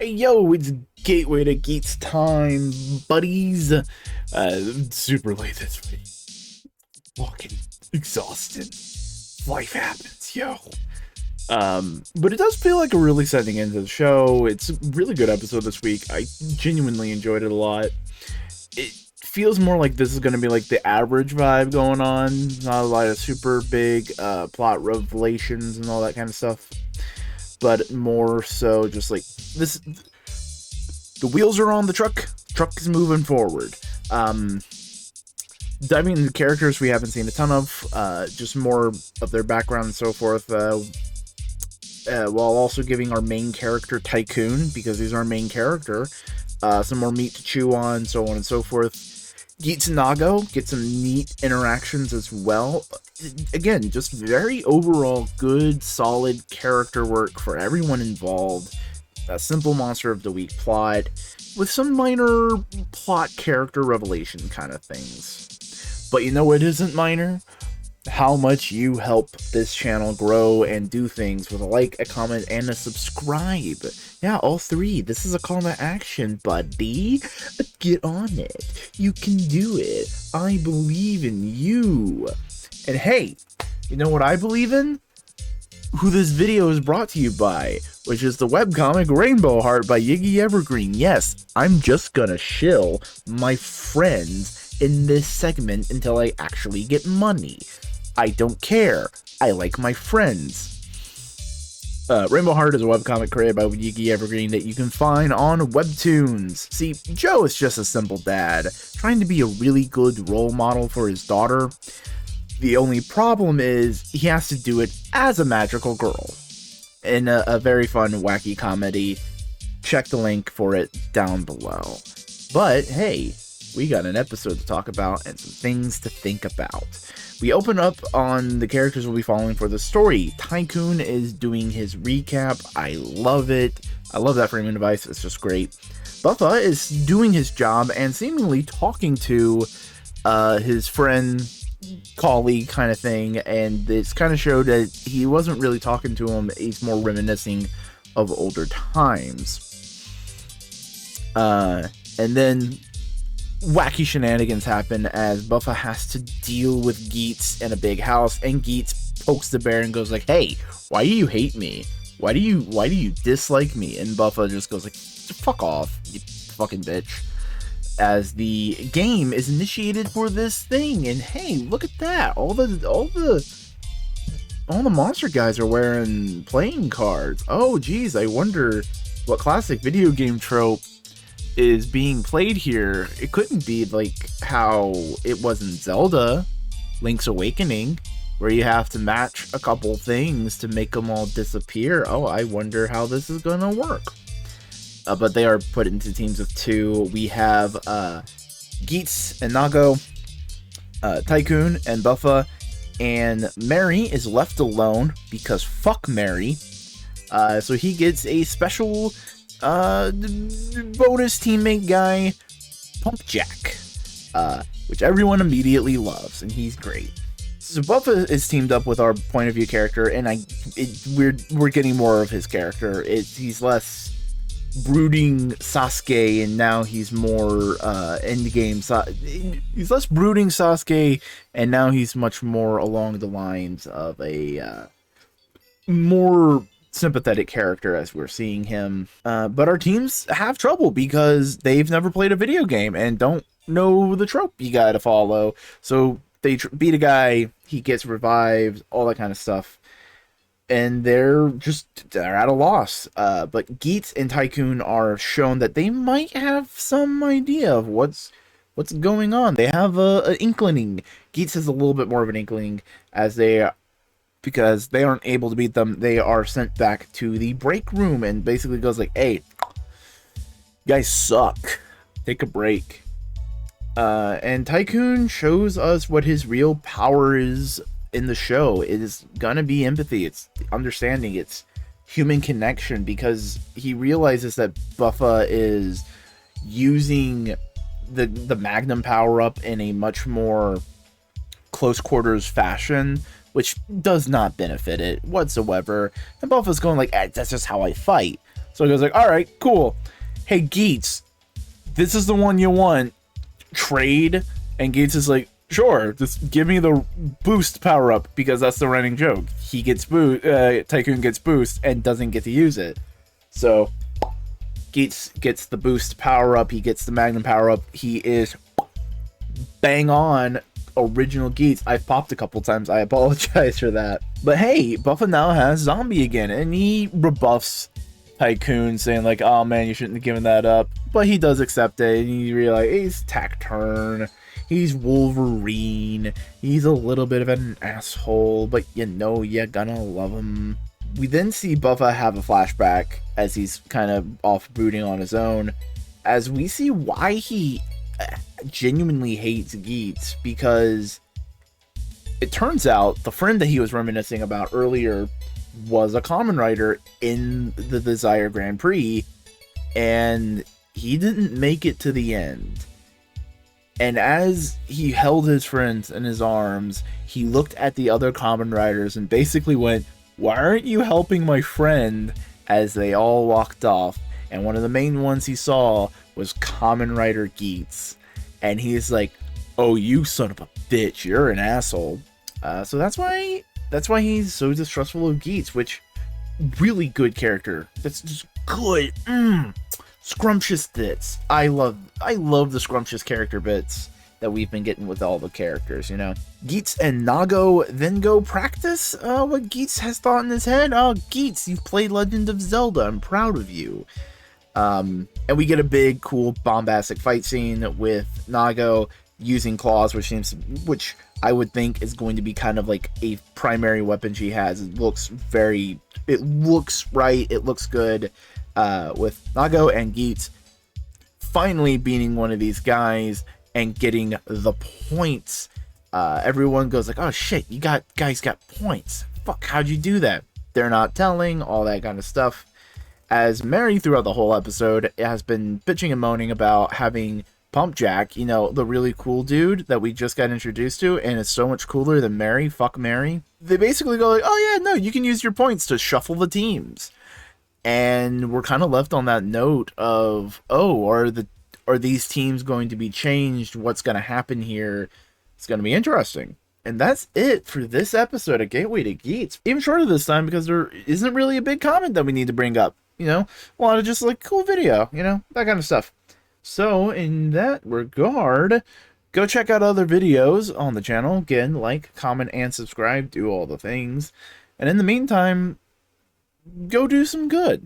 Hey yo, it's Gateway to Geats time, buddies. Super late this week. Fucking exhausted. Life happens, yo. But it does feel like a really setting into the show. It's a really good episode this week. I genuinely enjoyed it a lot. It feels more like this is gonna be like the average vibe going on. Not a lot of super big plot revelations and all that kind of stuff. But more so just like this, the wheels are on the truck. Truck is moving forward. Diving into characters we haven't seen a ton of, just more of their background and so forth, while also giving our main character Tycoon, because he's our main character, some more meat to chew on, so on and so forth. Geats and Nago get some neat interactions as well. Again, just very overall good, solid character work for everyone involved. A simple Monster of the Week plot with some minor plot character revelation kind of things. But you know what isn't minor? How much you help this channel grow and do things with a like, a comment, and a subscribe. Yeah, all three. This is a call to action, buddy. Get on it. You can do it. I believe in you. And hey, you know what I believe in? Who this video is brought to you by, which is the webcomic Rainbow Heart by Yiggy Evergreen. Yes, I'm just gonna shill my friends in this segment until I actually get money. I don't care. I like my friends. Rainbow Heart is a webcomic created by Yiggy Evergreen that you can find on Webtoons. See, Joe is just a simple dad, trying to be a really good role model for his daughter. The only problem is he has to do it as a magical girl in a very fun, wacky comedy. Check the link for it down below. But hey, we got an episode to talk about and some things to think about. We open up on the characters we'll be following for the story. Tycoon is doing his recap. I love it. I love that framing device. It's just great. Buffa is doing his job and seemingly talking to his friend, colleague kind of thing, and it's kind of showed that he wasn't really talking to him. He's more reminiscing of older times. And then wacky shenanigans happen as Buffa has to deal with Geats in a big house, and Geats pokes the bear and goes like, "Hey, why do you hate me? Why do you dislike me?" And Buffa just goes like, "Fuck off, you fucking bitch." As the game is initiated for this thing, and hey, look at that! All the monster guys are wearing playing cards. Oh, geez, I wonder what classic video game trope is being played here. It couldn't be like how it was in Zelda Link's Awakening, where you have to match a couple things to make them all disappear. Oh, I wonder how this is gonna work. But they are put into teams of two. We have Geats and Nago, Tycoon and Buffa, and Mary is left alone because fuck Mary. So he gets a special bonus teammate guy, Pump Jack, which everyone immediately loves, and he's great. So Buffa is teamed up with our point of view character, and we're getting more of his character. He's less brooding Sasuke, and now he's more endgame. He's less brooding Sasuke, and now he's much more along the lines of a more sympathetic character as we're seeing him. But our teams have trouble because they've never played a video game and don't know the trope you gotta follow. So they beat a guy, he gets revived, all that kind of stuff, and they're at a loss. But Geats and Tycoon are shown that they might have some idea of what's going on. They have an inkling. Geats has a little bit more of an inkling, because they aren't able to beat them. They are sent back to the break room and basically goes like, "Hey, you guys suck. Take a break." And Tycoon shows us what his real power is in the show. It is gonna be empathy. It's understanding. It's human connection, because he realizes that Buffa is using the Magnum power up in a much more close quarters fashion, which does not benefit it whatsoever. And Buffa's going like, "That's just how I fight." So he goes like, all right, cool. Hey, Geats, this is the one you want. Trade? And Geats is like, sure, just give me the boost power up, because that's the running joke. He gets Tycoon gets boost and doesn't get to use it. So Geats gets the boost power up, he gets the Magnum power up. He is bang on original Geats. I've popped a couple times, I apologize for that. But hey, Buffa now has zombie again, and he rebuffs Tycoon, saying like, oh man, you shouldn't have given that up. But he does accept it, and you realize he's Tacturn, he's Wolverine, he's a little bit of an asshole, but you know you're gonna love him. We then see Buffa have a flashback as he's kind of off brooding on his own, as we see why he genuinely hates Geats, because it turns out the friend that he was reminiscing about earlier was a common writer in the Desire Grand Prix, and he didn't make it to the end. And as he held his friends in his arms, he looked at the other common writers and basically went, why aren't you helping my friend? As they all walked off. And one of the main ones he saw was common writer Geats. And he's like, oh, you son of a bitch, you're an asshole. So that's why he's so distrustful of Geats, which, really good character. That's just good. Scrumptious bits. I love the scrumptious character bits that we've been getting with all the characters, you know. Geats and Nago then go practice what Geats has thought in his head. Oh, Geats, you've played Legend of Zelda. I'm proud of you. And we get a big, cool, bombastic fight scene with Nago using claws, which I would think is going to be kind of like a primary weapon she has. It looks right, it looks good, with Nago and Geats finally beating one of these guys and getting the points. Everyone goes like, oh shit, guys got points. Fuck, how'd you do that? They're not telling, all that kind of stuff. As Mary, throughout the whole episode, has been bitching and moaning about having Pump Jack, you know, the really cool dude that we just got introduced to, and it's so much cooler than Mary. Fuck Mary. They basically go like, oh yeah, no, you can use your points to shuffle the teams. And we're kind of left on that note of, oh, are these teams going to be changed? What's going to happen here? It's going to be interesting. And that's it for this episode of Gateway to Geats. Even shorter this time because there isn't really a big comment that we need to bring up. You know, a lot of just like cool video, you know, that kind of stuff. So in that regard, go check out other videos on the channel. Again, like, comment, and subscribe. Do all the things. And in the meantime, go do some good.